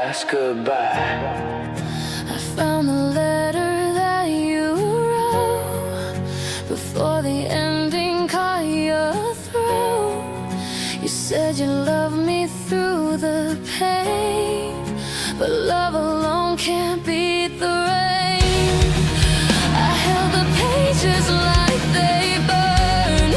last goodbye. I found the letter that you wrote before the ending caught your throat. You said you loved me through the pain, but love alone can't beat the rain. I held the pages like they burned,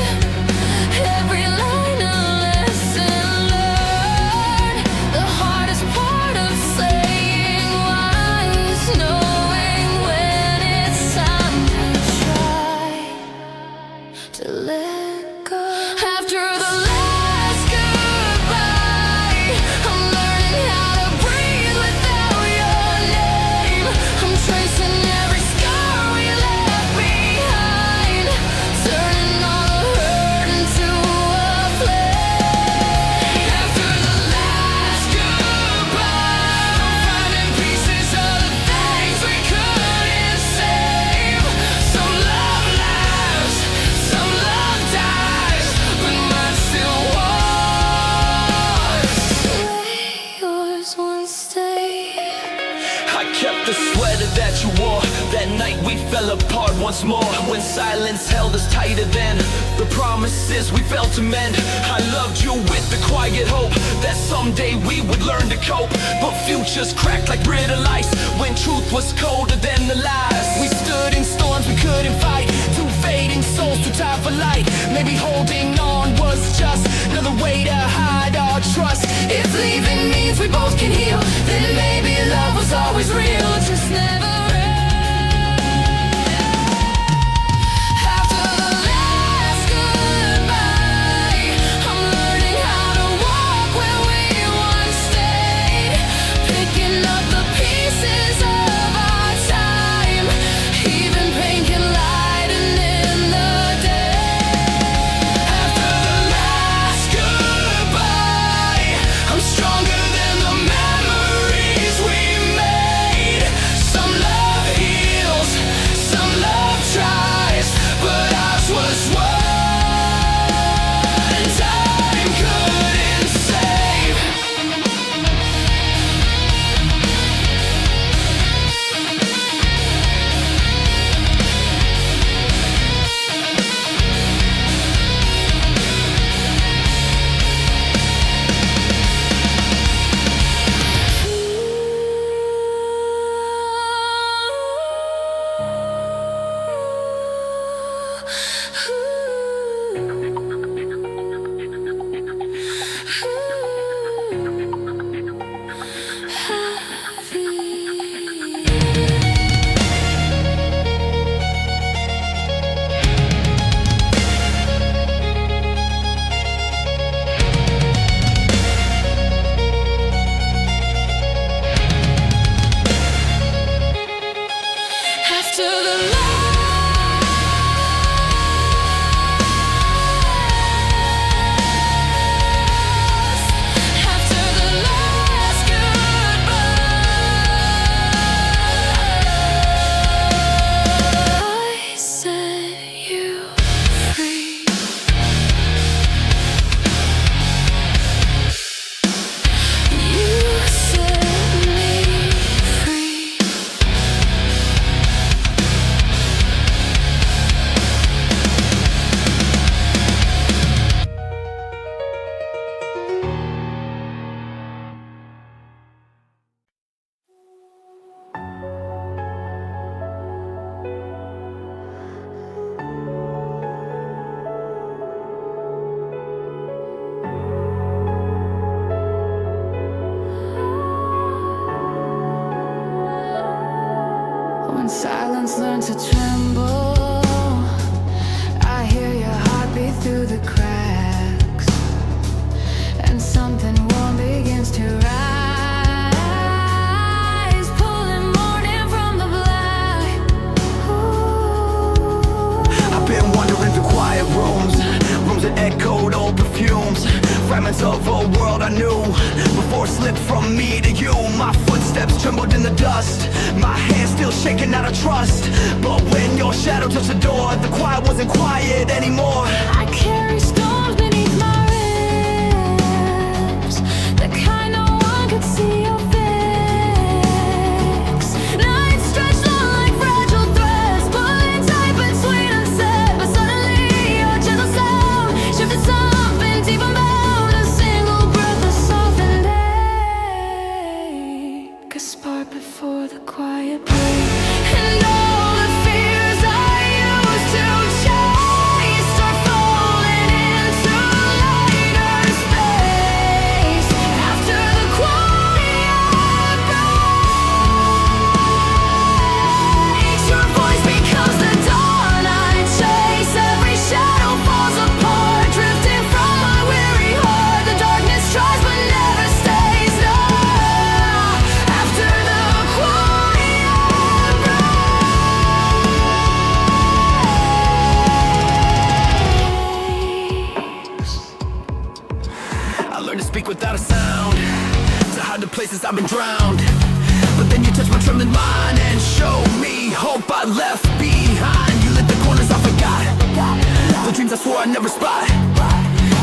every line a lesson learned. The hardest part of saying why is knowing when it's time to try to let go. After the last goodbye, I'm learning how to breathe without your name. I'm tracing every scar we left behind, turning all the hurt into a flame. After the last goodbye, I'm finding pieces of the things we couldn't save. Some love lives, some love dies, but mine still was. The way yours once stayed. I kept the sweater that you wore that night we fell apart once more, when silence held us tighter than the promises we failed to mend. I loved you with the quiet hope that someday we would learn to cope, but futures cracked like brittle ice when truth was colder than the lies. We stood in storms we couldn't fight, two fading souls, too tired for light. Maybe holding on was just another way to hide our trust. If leaving means we both can heal, then maybe love was always real, just never real. After the last goodbye, I'm learning how to walk where we once stayed, picking up the pieces of our time. Even pain can lighten in the day. After the last goodbye, I'm stronger than the memories we made. Some love heals, some love tries, but ours was one time couldn't save. After the last, after the last goodbye, I set you free. You set me free. When silence learned to tremble, I hear your heartbeat through the cracks, and something warm begins to rise, pulling morning from the black. Ooh. I've been wandering through quiet rooms that echoed old perfumes, fragments of a world I knew before it slipped from me to you. My footsteps trembled in the dust, my hands still shaking out of trust. But when your shadow touched the door, the quiet wasn't quiet anymore. I carry storms beneath my ribs, the kind no one could see or feel. like a spark before the quiet break. And all the fears I used to chase are falling into lighter space after the quiet breaks. Your voice becomes the dawn I chase. Every shadow falls apart, drifting from my weary heart. The darkness tries but never stays. No, after the quiet breaks. I learned to speak without a sound, to hide the places I've been drowned. But then you touch my trembling mind and show me hope I left behind. You lit the corners I forgot, the dreams I swore I'd never spot.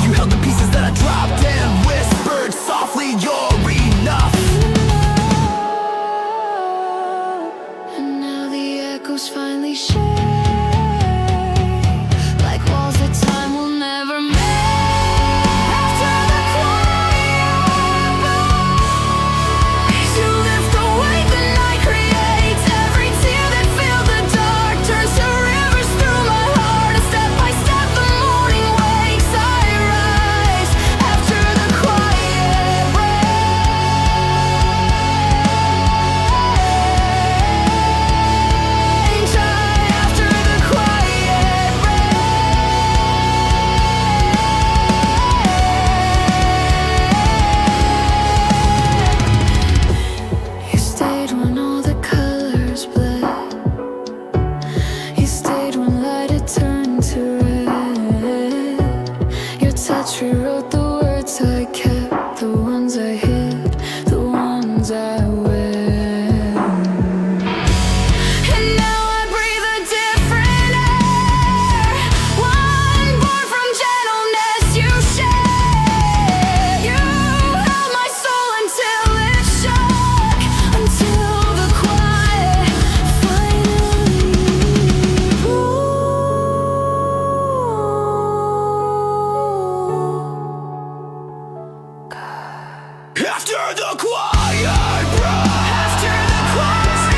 You held the pieces that I dropped and whispered softly, you're enough. And now the echoes finally shake, like walls that time will never make. After the quiet breaks, you lift the weight the night creates. Every tear that filled the dark turns to rivers through my heart. And step by step the morning wakes. I rise after the quiet breaks. After the quiet breaks. You stayed when all the colors bled. You stayed when light had turned to red. Your touch rewrote the words I kept, the ones I hid, the ones I wear. And now I breathe a different air, one born from gentleness you shared. You held my soul until it shook, until the quiet finally broke. After the quiet breaks, After the quiet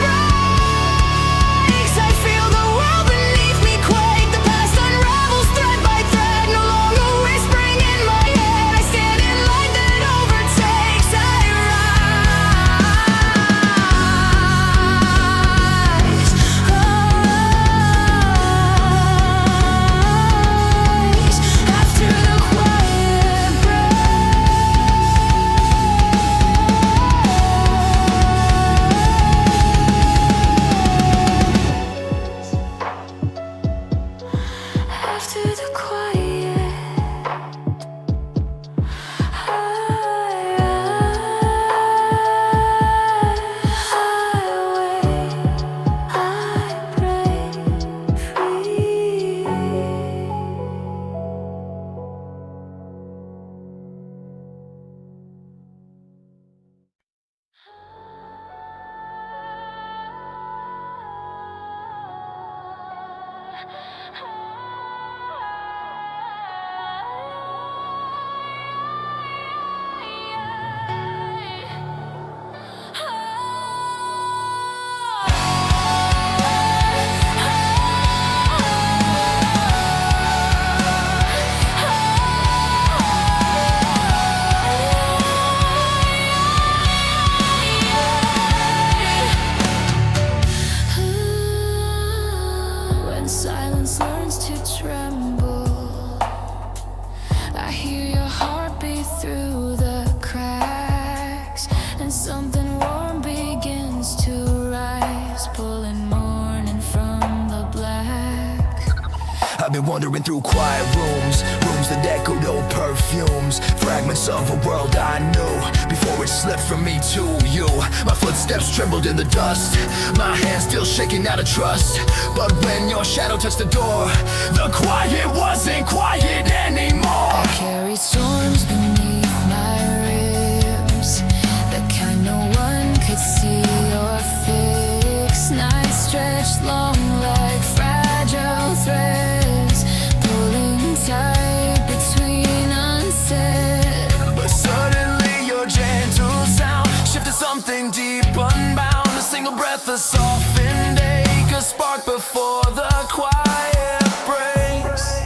breaks, I feel the world beneath me quake. The past unravels thread by thread, no longer whispering in my head. I stand in light that overtakes. I rise after the quiet breaks. After the quiet, I break free. When silence learns to tremble, I hear your heartbeat through the cracks, and something warm begins to rise, pulling morning from the black. I've been wandering through quiet rooms, rooms that echoed old perfumes, fragments of a world I knew before it slipped from me to you. My footsteps trembled in the dust, my hands still shaking out of trust. But when your shadow touched the door, the quiet wasn't quiet anymore. I carry storms beneath my ribs, the kind no one could see or fix. Nights stretched long like fragile threads, pulling tight between unsaid. But suddenly your gentle sound shifted running deep, unbound. A single breath, a softened ache, a spark before the quiet breaks.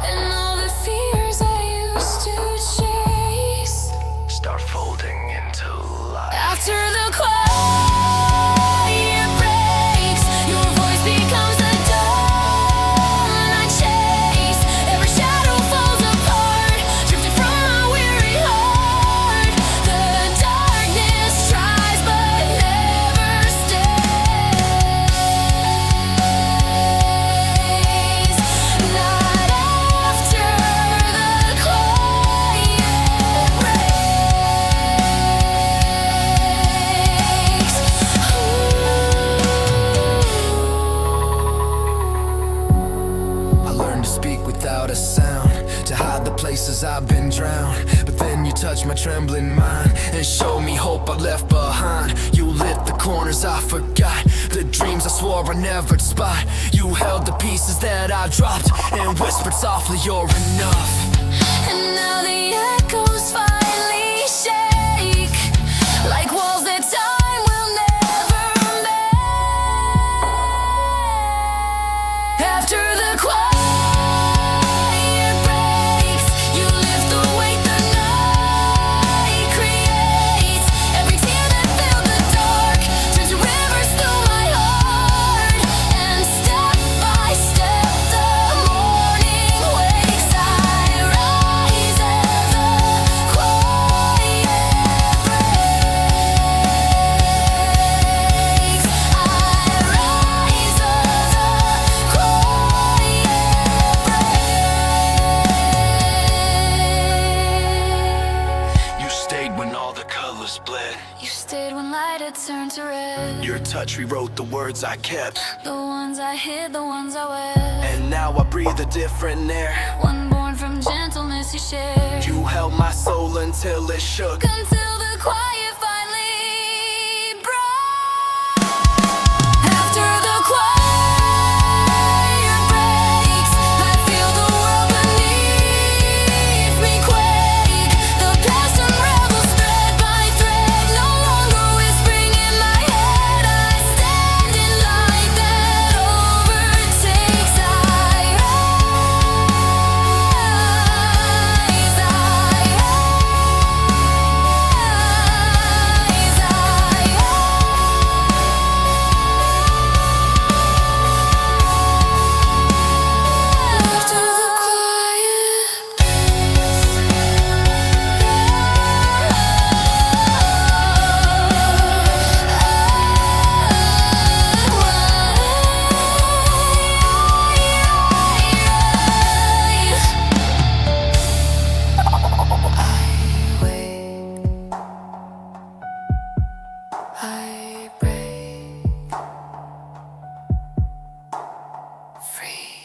And all the fears I used to chase Start folding into life. after the quiet breaks. Your voice becomes the dawn I chase. Every shadow falls apart, drifting from my weary heart. The darkness tries but never stays. Not after the quiet breaks. I learned to speak without a sound, to hide the places I've been drowned. But then you touched my trembling mind and showed me hope I left behind. You lit the corners I forgot, the dreams I swore I never'd spot. You held the pieces that I dropped and whispered softly, you're enough. And now the echoes finally shake, like walls that time will never make. After the quiet breaks, you lift the weight the night creates. Every tear that filled the dark turns to rivers through my heart. And step by step the morning wakes. I rise as the quiet breaks. I rise as the quiet breaks. You stayed when all the colors bled. You stayed when light had turned to red. Your touch rewrote the words I kept. The ones I hid, the ones I wear. And now I breathe a different air. One born from gentleness you shared. You held my soul until it shook. Until the quiet finally broke. After the quiet breaks, I feel the world beneath me quake. The past unravels thread by thread, no longer whispering in my head. I stand in light that overtakes. I after the I break free.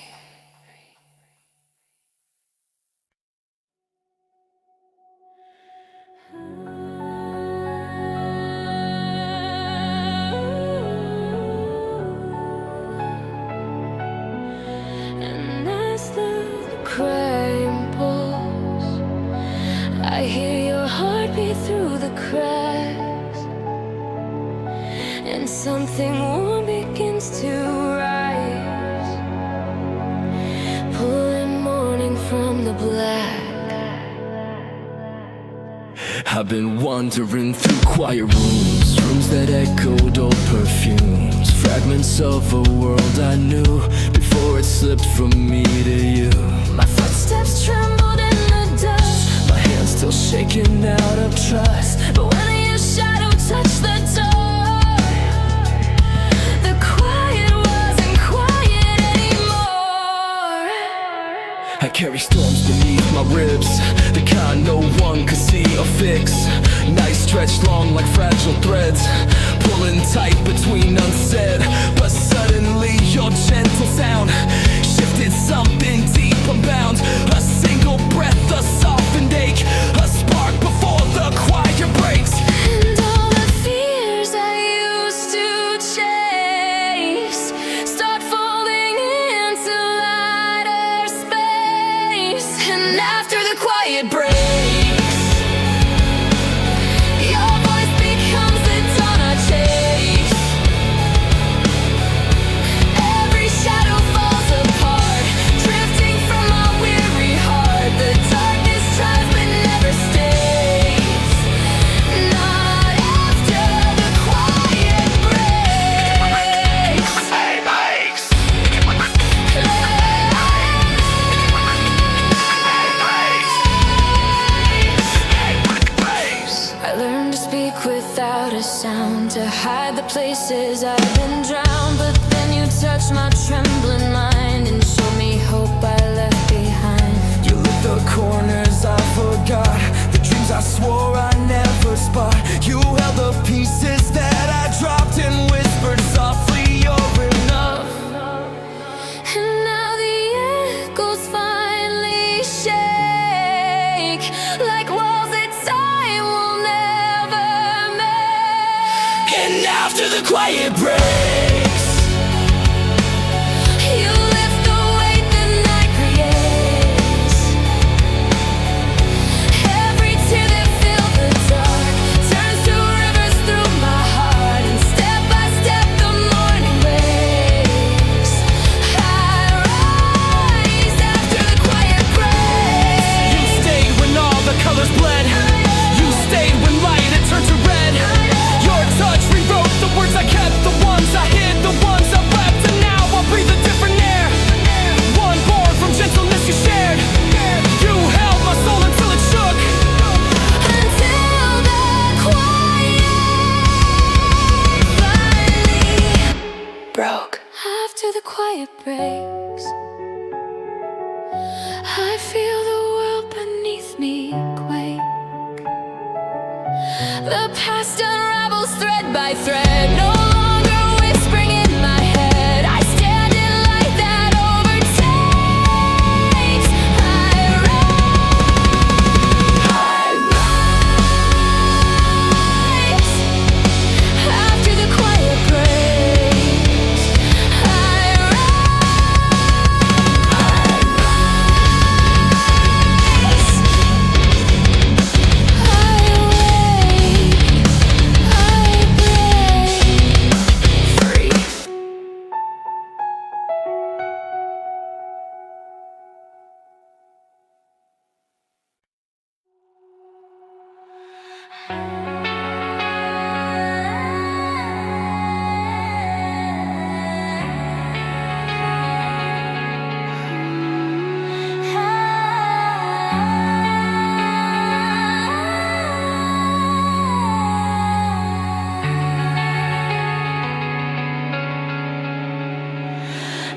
And as the crime pulls, I hear your heartbeat through the cracks, and something warm begins to rise, pulling morning from the black. I've been wandering through quiet rooms, rooms that echoed old perfumes, fragments of a world I knew before it slipped from me to you. My footsteps trembled in the dust, My hands still shaking out of trust. but when your shadow touched the door, the quiet wasn't quiet anymore. I carry storms beneath my ribs, the kind no one could see or fix. Nights stretched long like fragile threads, pulling tight between unsaid. But suddenly your gentle sound shifted something deep unbound. A single breath, a softened ache, a spark before the quiet breaks. And all the fears I used to chase start falling into lighter space. And after the quiet breaks, your voice becomes the dawn speak without a sound to hide the places I've been drowned. But then you touch my trembling mind and show me hope I left behind. You lit the corners I forgot, the dreams I swore I never spot. You held the pieces that I dropped and whispered softly, you're enough. And now the echoes finally shake like walls that time will never make. And after the quiet breaks, You lift the weight the night creates. Every tear that filled the dark turns to rivers through my heart. And step by step the morning breaks. I rise after the quiet breaks. you stayed when all the colors bled. You stayed when light had turned to red. Your touch rewrote the words I kept, the ones I hid, the ones I wept. And now I'll breathe a different air, one born from gentleness you shared. You held my soul until it shook. Until the quiet finally broke. After the quiet breaks, I feel the world beneath me quake. The past unravels thread by thread, no longer whispering in my head. I stand in light that overtakes. I rise after the quiet breaks. I rise. I wake. I break free.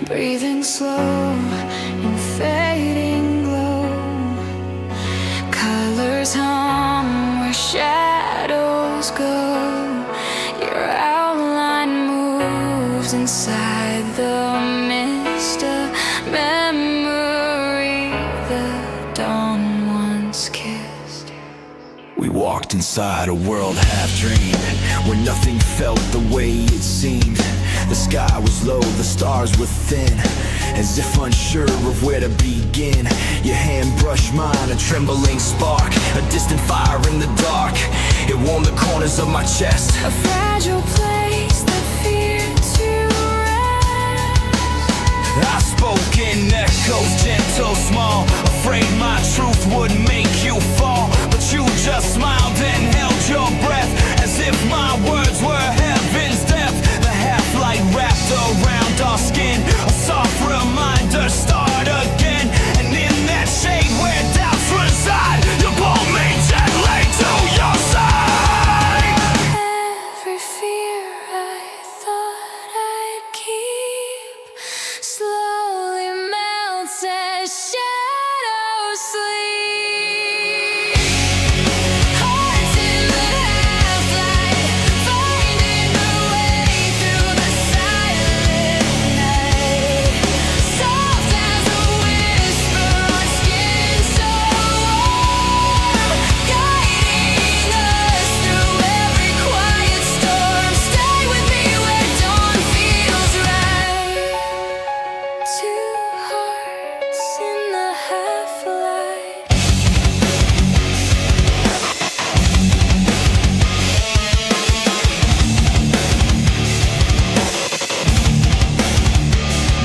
Breathing slow in fading glow, colors hum where shadows go. Your outline moves inside the mist of memory the dawn once kissed. We walked inside a world half dreamed, where nothing felt the way it seemed. The sky was low, the stars were thin, as if unsure of where to begin. Your hand brushed mine, a trembling spark, a distant fire in the dark. It warmed the corners of my chest. A fragile place that feared to rest. I spoke in echoes, gentle, small, afraid my truth would make you fall. But you just smiled and held your breath, as if my words were heaven's depth. The half-light wrapped around our skin, a soft reminder, start again. And in that shade where doubts reside, you pulled me gently to your side. Every fear I thought I'd keep slowly melts as shadows sleep. Hearts in the half-light, finding their way through the silent night. Soft as a whisper on skin so warm, guiding us through every quiet storm. Stay with me where dawn feels right. Two hearts in the half-light.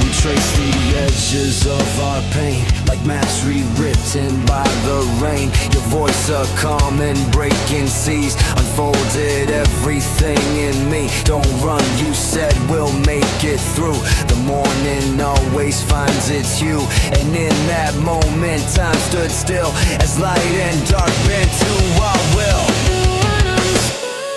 We trace the edges of our pain, like maps rewritten by the rain. Your voice a calm and breaking seas, unfolded everything in me. Don't run, you said we'll make it through. The morning always finds its hue, and in that moment time stood still, as light and dark bent to our will. The one unspoken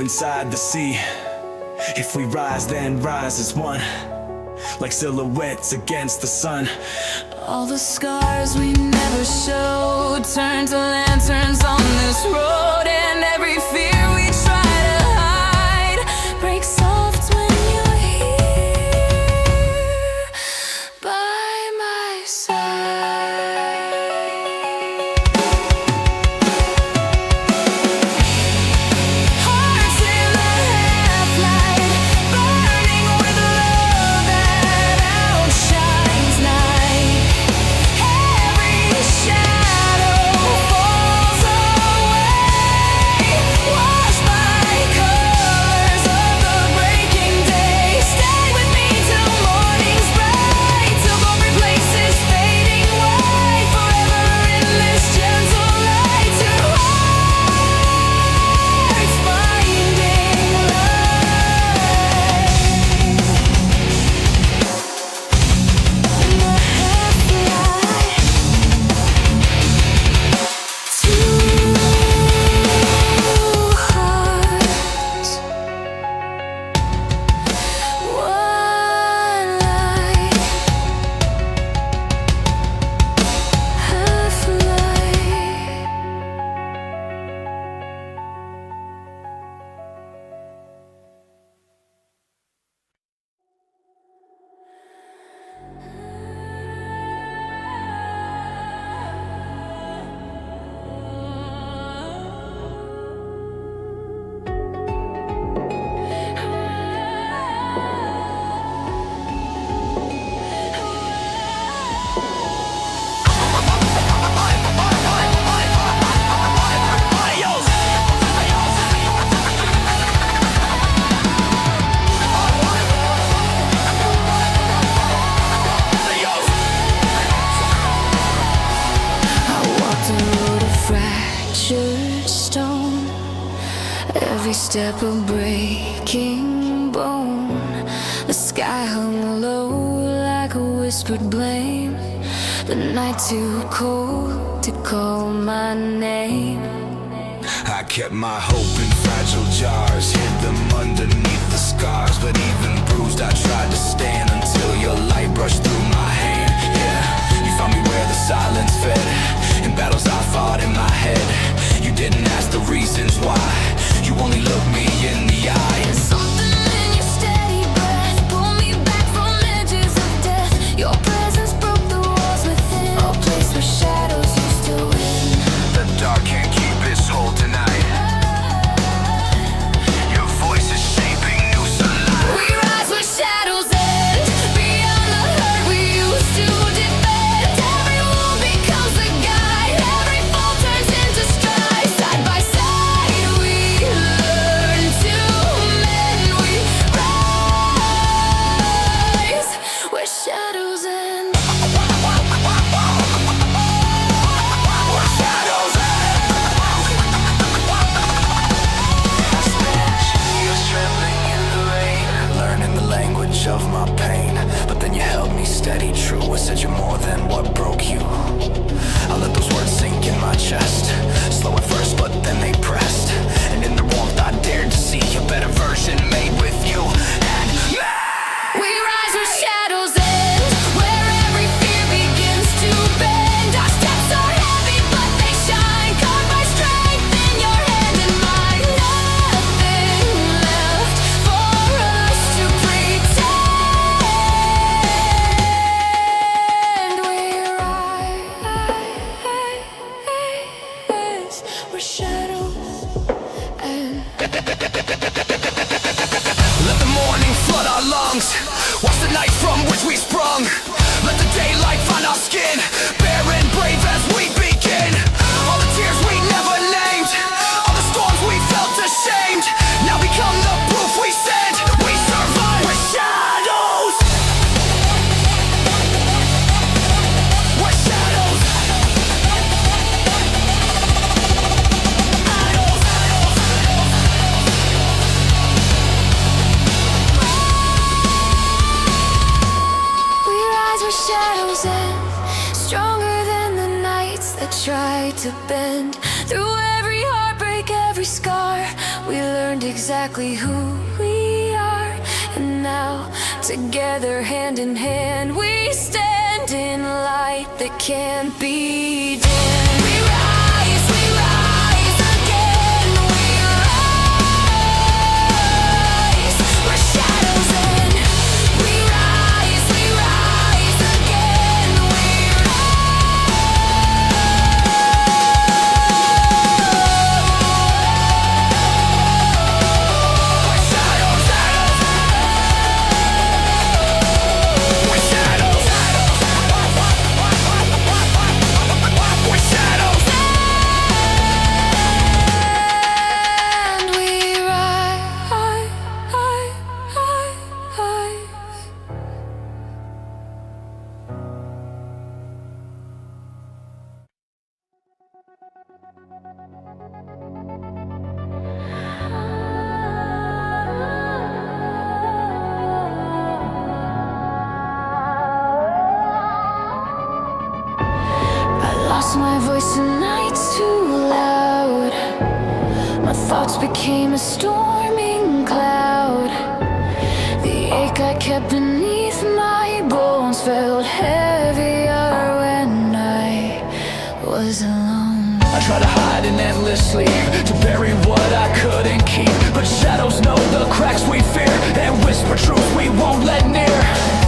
inside the sea. If we rise, then rise as one, like silhouettes against the sun. All the scars we never showed turn to lanterns on this road, and every fear we try to hide breaks soft when you're here by my side. Hearts in the half-light, burning with love that outshines night. Every shadow falls away, washed by colors of the breaking day. Stay with me till morning's bright, till every place is fading white, forever in this gentle light. Two hearts finding stone, every step a breaking bone. The sky hung low like a whispered blame, the night too cold to call my name. I kept my hope in fragile jars, hid them underneath the scars. But even bruised, I tried to stand until your light brushed through my hand. Yeah, you found me where the silence fed, in battles I fought in my head. You didn't ask the reasons why, you only looked me in the eye. And something in your steady breath pulled me back from edges of death. Your presence broke the walls within, a place where shadows used to win. The dark can't keep its hold tonight. Your voice is shaping new sunlight. We rise where shadows end, beyond the hurt we used to defend. Every wound becomes a guide, every fall turns into stride. Side by side we learn to mend. We rise where shadows end. Learning the language of my pain, but then you held me steady, true. I said you're more than what broke you. I let those words sink in my chest, slow at first, but then they pressed. And in the warmth I dared to see a better version made with you and me. We rise where shadows end, where every fear begins to bend. Our steps are heavy, but they shine, carved by strength in your hand and mine. Nothing left for us to pretend. We rise where shadows end. Let the morning flood our lungs, wash the night from which we sprung. Let the daylight find our skin, bare and brave as we begin. All the tears we never named, all the storms we felt ashamed, now become the proof we send. We survive with shadows. With shadows. We rise where shadows end, stronger than the nights that try to bend. Through every heartbreak, every scar, we learned exactly who we are. And now, together, hand in hand, we stand in light that can't be dimmed. We rise again, we rise where shadows end. We rise again, we lost my voice and nights too loud. My thoughts became a storming cloud. The ache I kept beneath my bones felt heavier when I was alone. I try to hide in endless sleep, to bury what I couldn't keep. But shadows know the cracks we fear, and whisper truth we won't let near.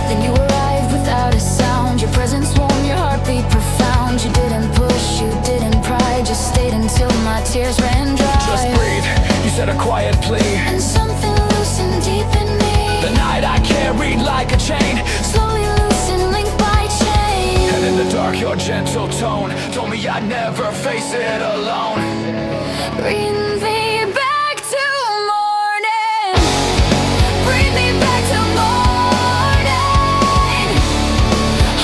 Then you arrived without a sound. Your presence warm, your heartbeat profound. You didn't push, you didn't pry, just stayed until my tears ran dry. Just breathe, you said a quiet plea, and something loosened deep in me. the night I carried like a chain, Slowly loosened, link by chain. and in the dark your gentle tone told me I'd never face it alone. Bring me back to morning. Bring me back to morning.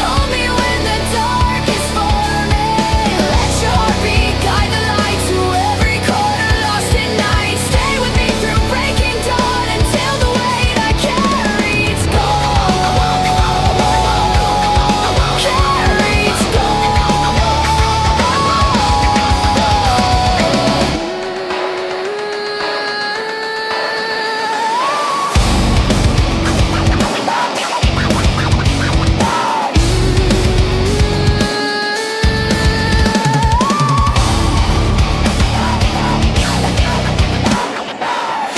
Hold me when the dark is forming. Let your heartbeat guide the light to every corner lost in night. Stay with me through breaking dawn until the weight I carry's gone. Carry's gone.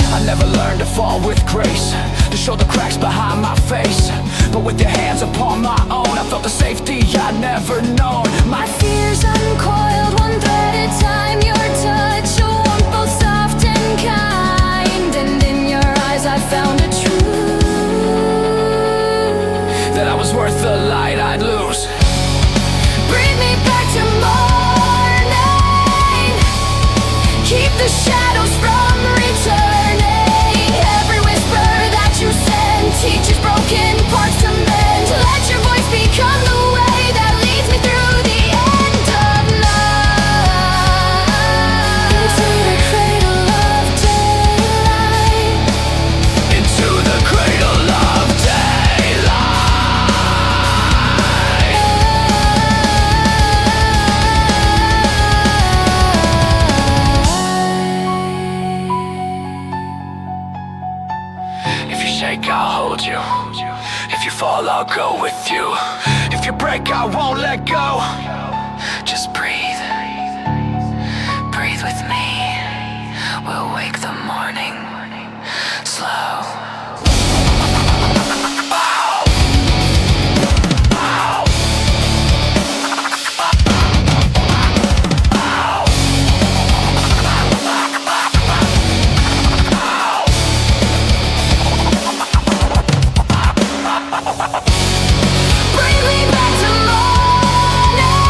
I never learned to fall with grace, to show the cracks behind my face. But with your hands upon my own, I felt the safety I'd never known. My fears uncoiled one thread at a time. Your touch, a warmth both soft and kind. And in your eyes I found a truth, that I was worth the light I'd lose. bring me back to morning. Keep the shadows from returning. Every whisper that you send teaches broken parts to mend. Let your voice become the way that leads me through the end of night. Into the cradle of daylight. Into the cradle of daylight. If you shake, I'll hold you. If you fall, I'll go with you. If you break, I won't let go. Just breathe. Breathe with me. We'll wake the morning slow. Bring me back to morning.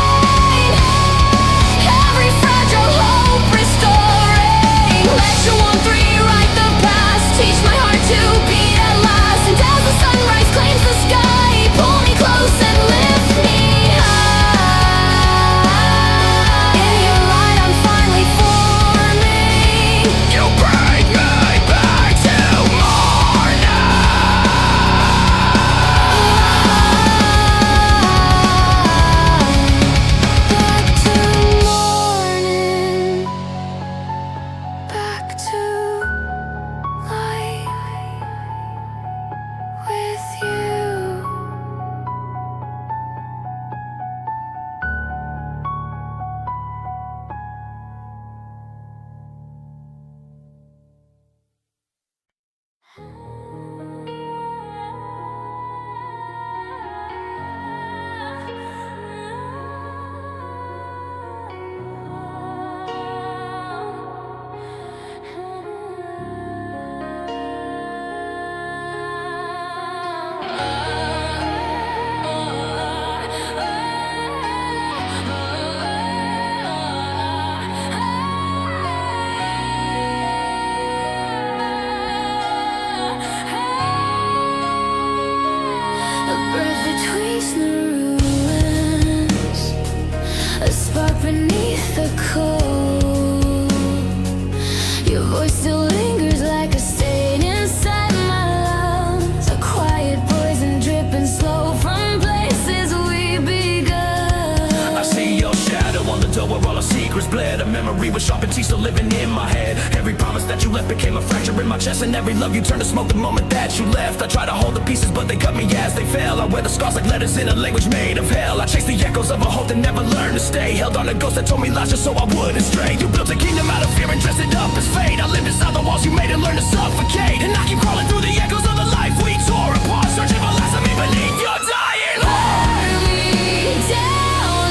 A breath between the ruins, a spark beneath the cold. Your voice still lingers like a stain inside my lungs, a quiet poison dripping slow from places we begun. I see your shadow on the door where all our secrets bled. A memory with sharpened teeth still living in my head. Every promise that you left became a fracture in my chest, and every love you turned to smoke the moment that you left. I try to hold the pieces but they cut me as they fell. I wear the scars like letters in a language made of hell. I chase the echoes of a hope that never learned to stay. Held on a ghost that told me lies just so I wouldn't stray. You built a kingdom out of fear and dressed it up as fate. I lived inside the walls you made and learned to suffocate, and I keep crawling through the echoes of the life we tore apart, searching for lies of me beneath your dying heart. Burn me down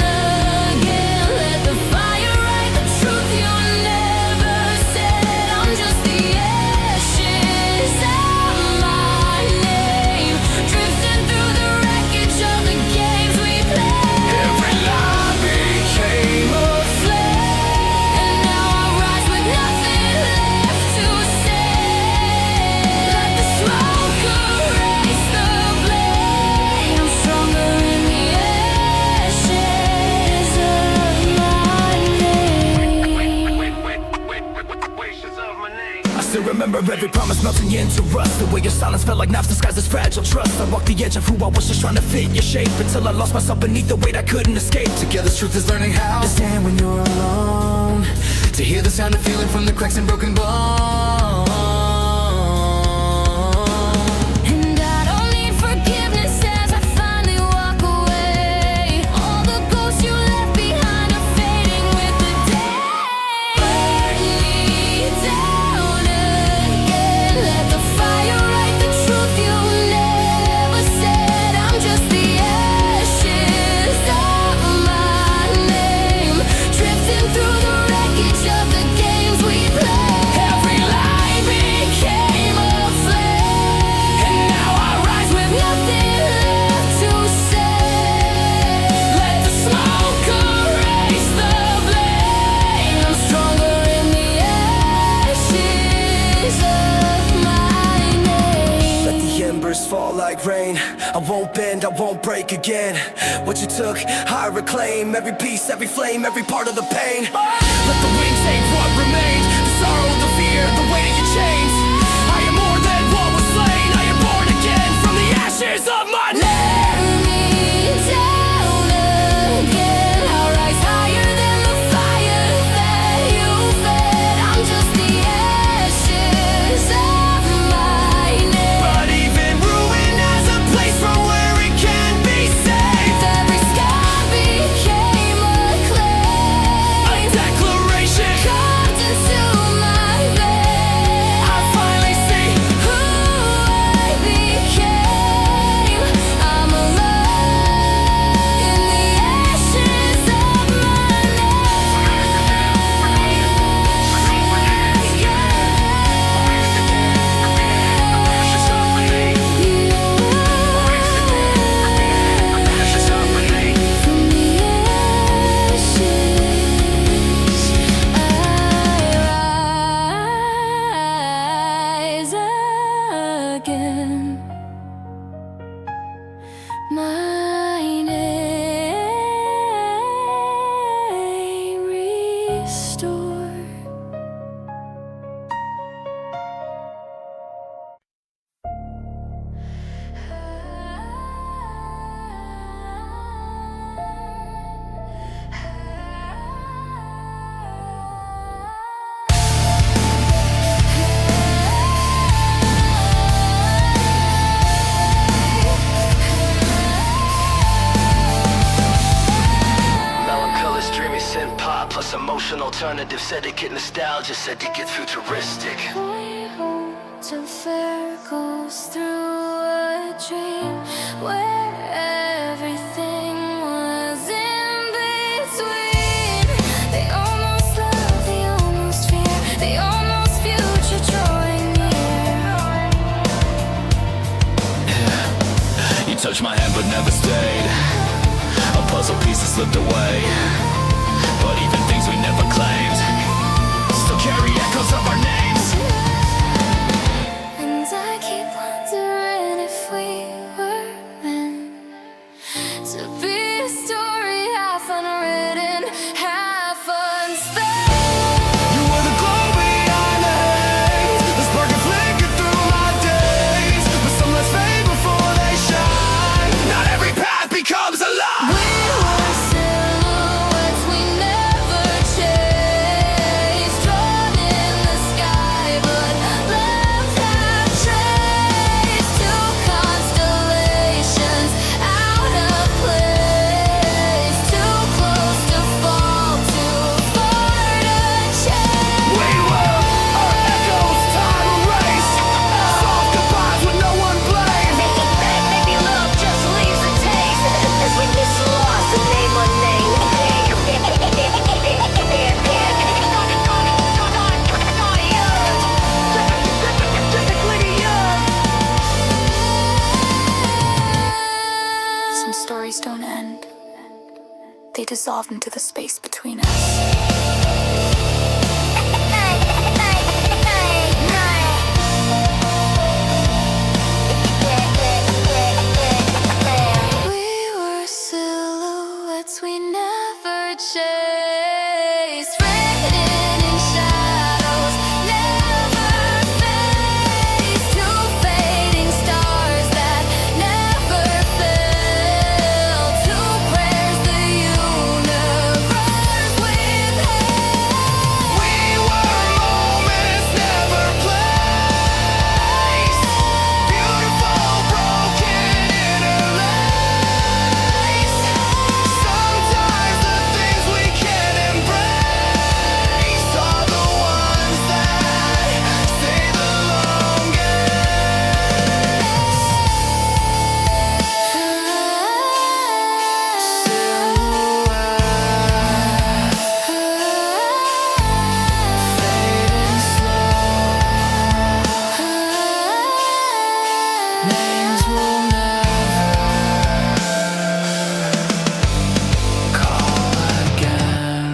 again, let the fire write the truth you never said. I'm just the ashes of my name, drifting through the wreckage of the games we played. Every lie became a Flame, and now I rise with nothing left to say. Let the smoke erase the blame. I'm stronger in the ashes of my name. I still remember every promise melting into rust. The way your silence felt like knives disguised as fragile trust. I walked the edge of who I was, just trying to fit your shape, until I lost myself beneath the weight I couldn't escape. Together's truth is learning how to stand when you're alone, to hear the sound of feeling from the cracks and broken bones. And I don't need forgiveness as I finally walk away. All the ghosts you left behind are fading with the day. Burn me down again, let the fire write the truth you never said. I'm just the ashes of my name, drifting through the wreckage of the games we played. Every lie Became a flame, and now I rise with nothing left to say. let the smoke Erase the blame. I'm stronger in the ashes of my name. Let the embers fall like rain. I won't bend, I won't break again. What you took, I reclaim. Every piece, every flame, every part of the pain. Let the wind take what remains. The sorrow, the fear, the weight of your chains. I am more than what was slain. I am born again from the ashes of my name. Burn me down again, I'll rise higher than the fire that you fed. I'm just the ashes of my name. But even ruin has a place from where it can be saved. Every scar became a claim, A declaration. carved into my veins. I finally see Who I became. I'm alive in the ashes of my name. From the ashes, I rise again. My name restored. melancholic, dreamy synth pop plus emotional alternative. Said it get nostalgia, said it get futuristic. I hope to fair goes through a dream where everything was in between. They almost love, they almost fear, they almost future drawing near. Yeah, you touched my hand but never stayed. A puzzle piece that slipped away. But even things we never claimed still carry echoes of our names. And I keep wondering if we were meant to be a story half unwritten, half unspent. You were the glow behind the haze, the spark that flickered through my days. But some let's fade before they shine. Not every path becomes a lie. We were silhouettes we never chased, drawn in the sky but left half traced. Two constellations out of place, too close to fall, too far to chase. We were our echoes, time erased. Soft goodbyes with no one blamed. Maybe love just leaves a taste as we miss lost and name unnamed. Some stories don't end. They dissolve into the space between us. We were silhouettes we never chased, written in shadows, never faced. Two fading stars that never fell, two prayers the universe withheld. We were moments never placed. Beautiful, broken, interlaced. Sometimes the things we can't embrace are the ones that stay the names will never call again.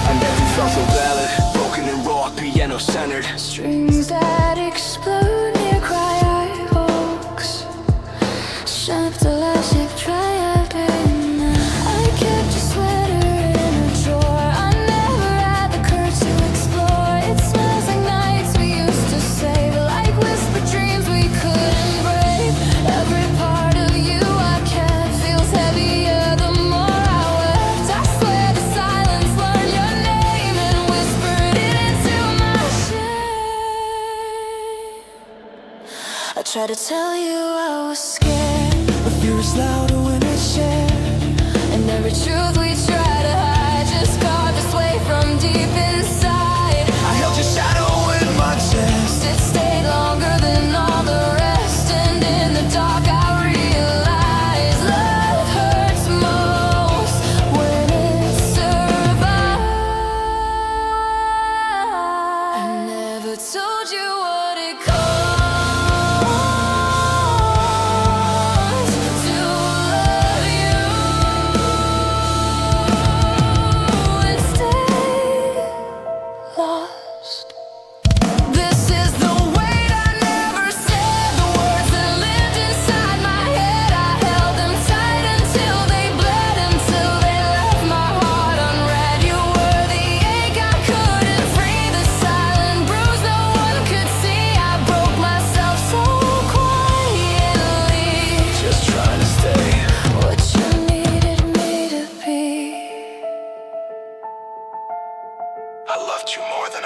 I never felt so valid, broken and raw, piano centered. Strings that explode near cry oaks, strapped elastic triad-pin. I kept your sweater in a drawer. I never had the courage to explore. It smells like nights we used to save, like whispered dreams we couldn't break. Every part of you I kept feels heavier the more I wept. I swear the silence learned your name and whispered it into my shame. I tried to tell you I was scared, But fear is louder when it's shared. and every truth we try to hide just carved its way from deep inside. I held your shadow in my chest. It stayed longer than all the rest, and in the dark I realized love hurts most when it survives. I never told you what it cost.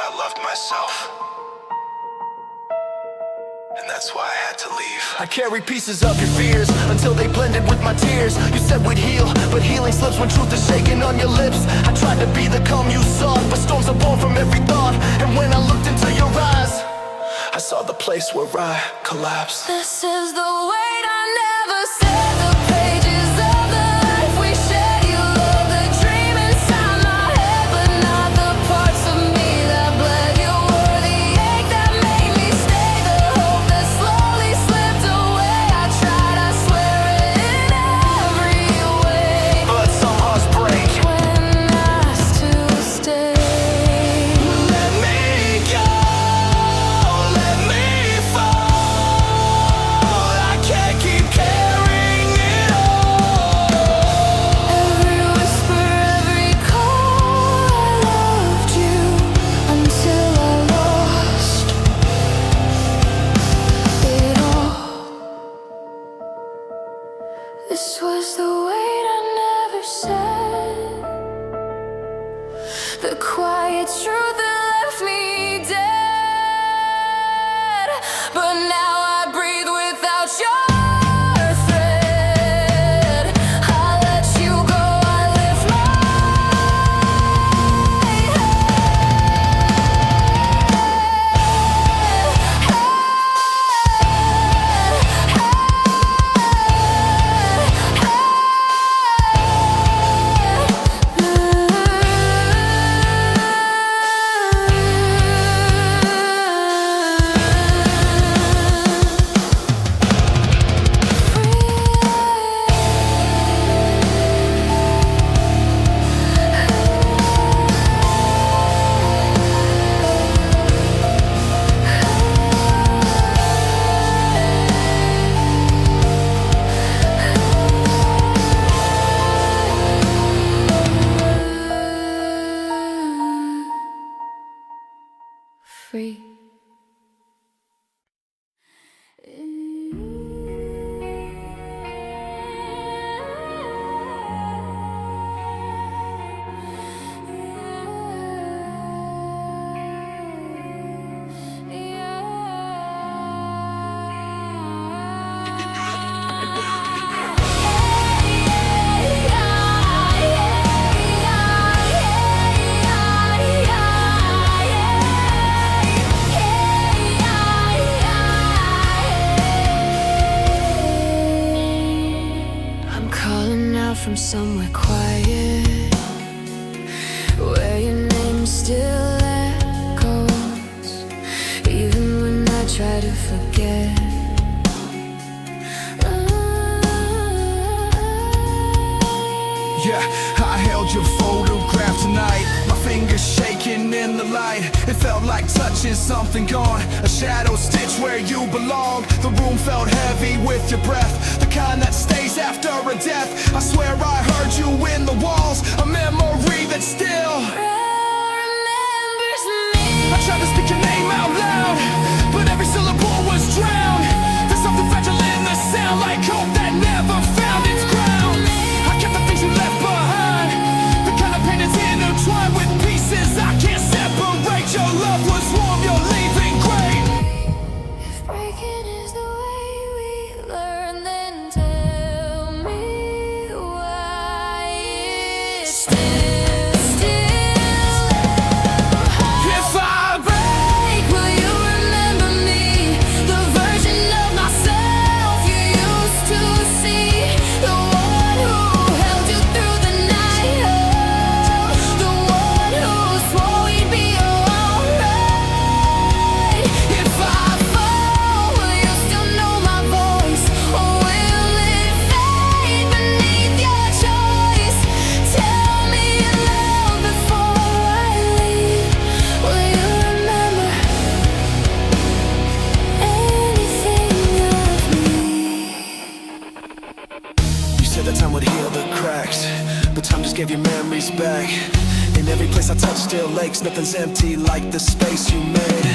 I loved myself. And that's why I had to leave. I carry pieces of your fears until they blended with my tears. You said we'd heal, but healing slips when truth is shaking on your lips. I tried to be the calm you sought, but storms are born from every thought. And when I looked into your eyes, I saw the place where I collapsed. This is the weight I never said. The pages of the life we shared. You love the dream inside my head, but not the parts of me that bled. You were the ache that made me stay, the hope that slowly slipped away. I tried, I swear it, in every way, But some hearts break when asked to stay. Let me go, let me fall. I can't keep carrying it all. Every whisper, every call, I loved you until I lost it all. This was the weight I never said, the quiet truth that left me dead. But now I breathe without your thread. I let you go, I lift my free. I'm calling out from somewhere quiet, where your name still echoes, even when I try to forget. Yeah, I held your photograph tonight, my fingers shaking in the light. It felt like touching something gone, a shadow stitch where you belong. The room felt heavy with your breath, the kind that stays after a death. I swear I heard you in the walls, a memory that still Remembers me. I tried to speak your name out loud, but every syllable was drowned. There's something fragile in the sound, like hope that never found its ground. I kept the things you left behind, the kind of pain that's intertwined with pieces I can't separate. Your love was warm, you're leaving great. If breaking is the way we learn, then tell me why it's still If I break. Will you remember me? The version of myself you used to see, the one who held you through the night, the one who swore we'd be alright. If I fall, will you still know my voice, or will it fade beneath your choice? Tell me loud before I leave. Will you remember anything of me? You said that time would heal the cracks, but time just gave your memories back. In every place I touch still lakes, nothing's empty like the space you made.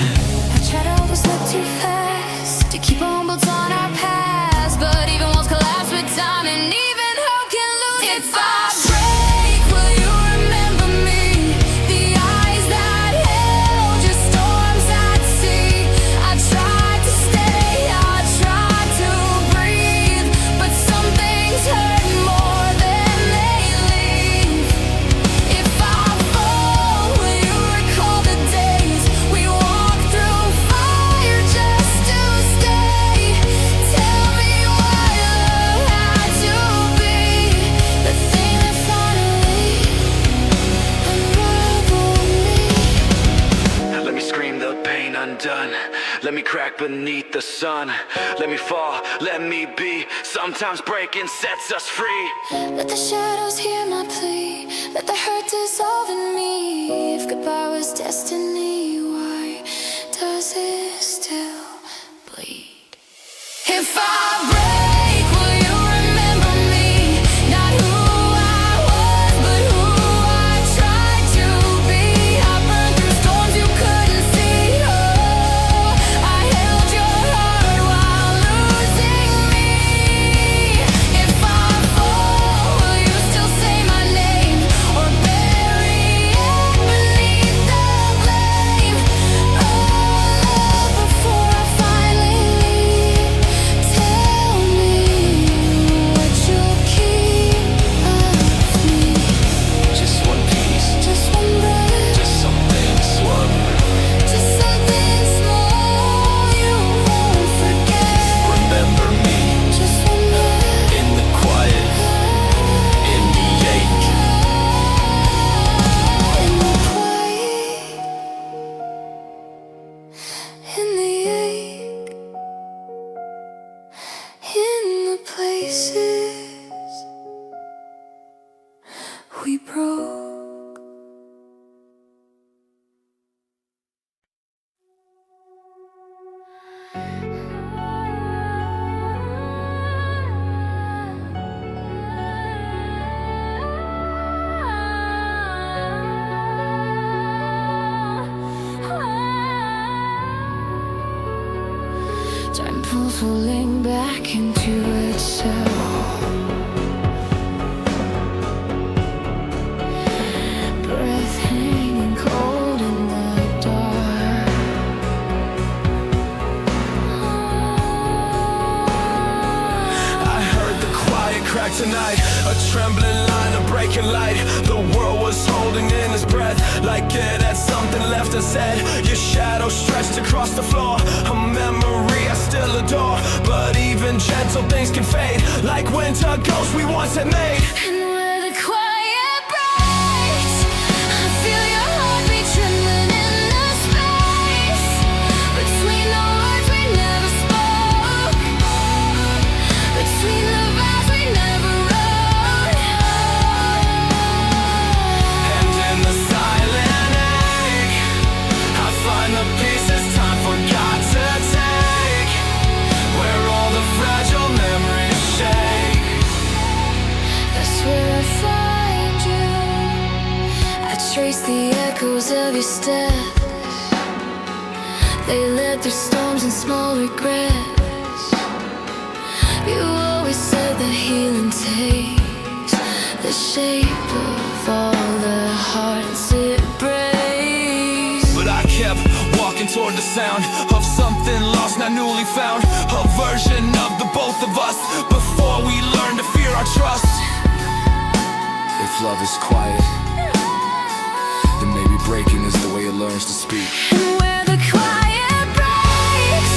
I try to overstep too fast, to keep on built on our past, but even walls collapse with time, and even hope can lose. If I break, will you remember me? The eyes that held Let me crack beneath the sun. Let me fall, let me be. Sometimes breaking sets us free. Let the shadows hear my plea. Let the hurt dissolve in me. If goodbye was destiny, why does it still bleed? If I break, will you remember me? Not who I was, but who I tried to be. I burned through storms you couldn't see. Oh, I held your heart while losing me. If I fall, will you still say my name? Or bury it beneath the blame? Oh, love, before I finally leave, tell me what you'll keep of me. Just one piece, Just one breath, just something swung. just something small you won't forget. Remember me Just one breath, in the quiet, in the ache. in the quiet, in the ache, in the places we broke. Time pulls falling back into itself. Breath hanging cold in the dark. I heard the quiet crack tonight, a trembling line, a breaking light. The world was holding in its breath, like it had something left unsaid. Your shadow stretched across the floor, a memory I still adore. But even gentle things can fade, like winter ghosts we once had made. And where the quiet breaks, I feel your heartbeat trembling in the space between the words we never spoke, between the vows we never wrote. And in the silent ache, I find the pieces time forgot to take, where all the fragile memories shake. That's where I find you. I trace the echoes of your steps. They led through storms and small regrets. You always said that healing takes the shape of all the hearts it breaks. But I kept walking toward the sound of something lost, not newly found. A version of the both of us, before we learned to fear our trust. If love is quiet, then maybe breaking is the way it learns to speak. And where the quiet breaks,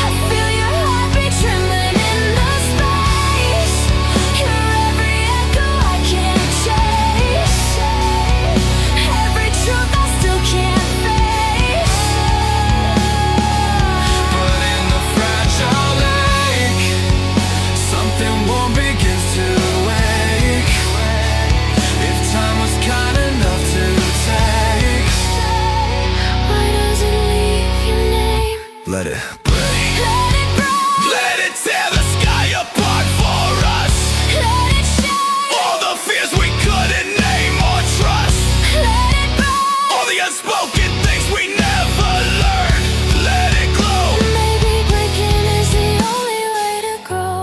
I feel your heartbeat trembling in the space. You're every echo I can't chase, every truth I still can't face. But in the fragile lake, something warm begins to wake. If time was kind enough to take, Why does it leave your name? let it break. Let it break, Let it tear the sky apart for us. let it shine, All the fears we couldn't name or trust. let it burn. All the unspoken things we never learned. Let it glow. Maybe breaking is the only way to grow.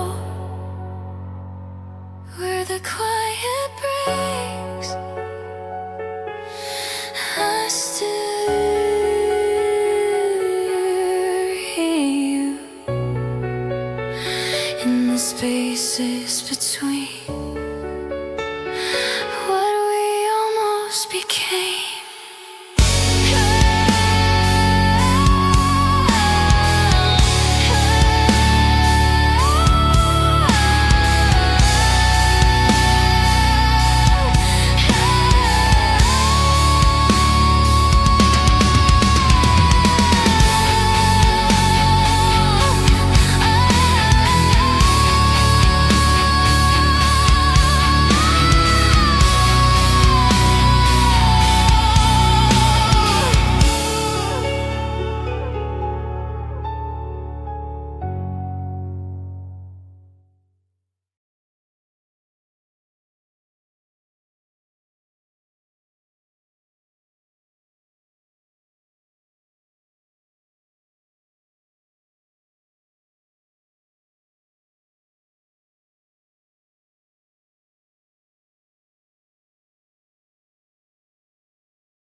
Where the quiet breaks, I still hear you in the spaces between what we almost became.